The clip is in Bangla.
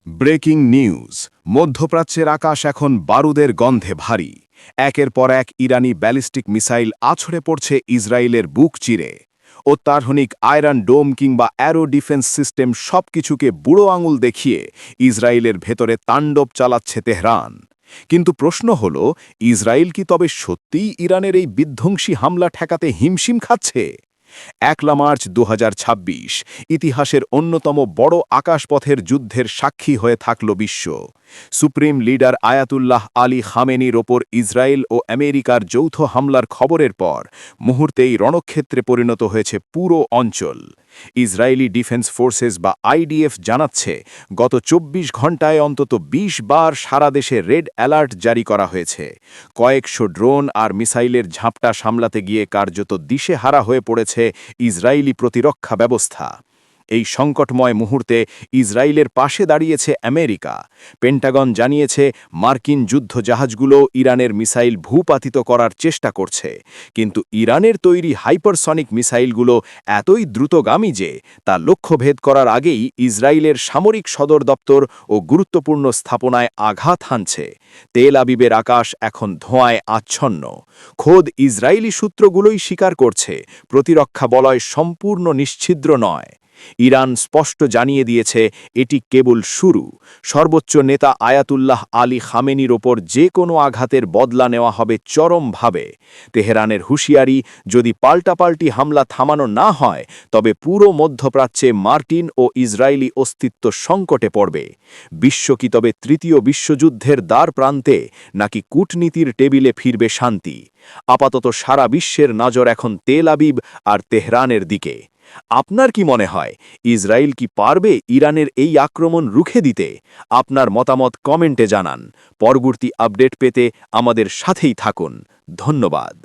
Breaking news. মধ্যপ্রাচ্যের আকাশ এখন বারুদের গন্ধে ভারী। একের পর এক ইরানি ব্যালিস্টিক মিসাইল আছড়ে পড়ছে ইসরায়েলের বুক চিরে। অত্যাধুনিক আয়রন ডোম কিংবা অ্যারো ডিফেন্স সিস্টেম সবকিছুকে বুড়ো আঙুল দেখিয়ে ইসরায়েলের ভেতরে তাণ্ডব চালাচ্ছে তেহরান। কিন্তু প্রশ্ন হল, ইসরায়েল কি তবে সত্যিই ইরানের এই বিধ্বংসী হামলা ঠেকাতে হিমশিম খাচ্ছে? ১ মার্চ ২০২৬ ইতিহাসের অন্যতম বড় আকাশপথের যুদ্ধের সাক্ষী হয়ে থাকল বিশ্ব। সুপ্রিম লিডার আয়াতুল্লাহ আলী খামেনির ওপর ইসরায়েল ও আমেরিকার যৌথ হামলার খবরের পর মুহূর্তেই রণক্ষেত্রে পরিণত হয়েছে পুরো অঞ্চল। ইসরায়েলি ডিফেন্স ফোর্সেস বা আইডিএফ জানাচ্ছে, গত ২৪ ঘণ্টায় অন্তত ২০ বার সারা দেশে রেড অ্যালার্ট জারি করা হয়েছে। কয়েকশো ড্রোন আর মিসাইলের ঝাপটা সামলাতে গিয়ে কার্যত দিশেহারা হয়ে পড়েছে ইসরায়েলি প্রতিরক্ষা ব্যবস্থা। এই সংকটময় মুহূর্তে ইসরায়েলের পাশে দাঁড়িয়েছে আমেরিকা। পেন্টাগন জানিয়েছে, মার্কিন যুদ্ধজাহাজগুলো ইরানের মিসাইল ভূপাতিত করার চেষ্টা করছে, কিন্তু ইরানের তৈরি হাইপারসনিক মিসাইলগুলো এতই দ্রুতগামী যে তা লক্ষ্যভেদ করার আগেই ইসরায়েলের সামরিক সদর দপ্তর ও গুরুত্বপূর্ণ স্থাপনায় আঘাত হানছে। তেল আবিবের আকাশ এখন ধোঁয়ায় আচ্ছন্ন। খোদ ইসরায়েলি সূত্রগুলোই স্বীকার করছে, প্রতিরক্ষা বলয় সম্পূর্ণ নিশ্ছিদ্র নয়। ইরান স্পষ্ট জানিয়ে দিয়েছে, এটি কেবল শুরু। সর্বোচ্চ নেতা আয়াতুল্লাহ আলী খামেনির ওপর যে কোনো আঘাতের বদলা নেওয়া হবে চরমভাবে। তেহরানের হুঁশিয়ারি, যদি পাল্টাপাল্টি হামলা থামানো না হয় তবে পুরো মধ্যপ্রাচ্যে মার্কিন ও ইসরায়েলি অস্তিত্ব সংকটে পড়বে। বিশ্ব কি তবে তৃতীয় বিশ্বযুদ্ধের দ্বার প্রান্তে, নাকি কূটনীতির টেবিলে ফিরবে শান্তি? আপাতত সারা বিশ্বের নজর এখন তেল আবিব আর তেহরানের দিকে। আপনার কি মনে হয়, ইসরায়েল কি পারবে ইরানের এই আক্রমণ রুখে দিতে? আপনার মতামত কমেন্টে জানান। পরবর্তী আপডেট পেতে আমাদের সাথেই থাকুন। ধন্যবাদ।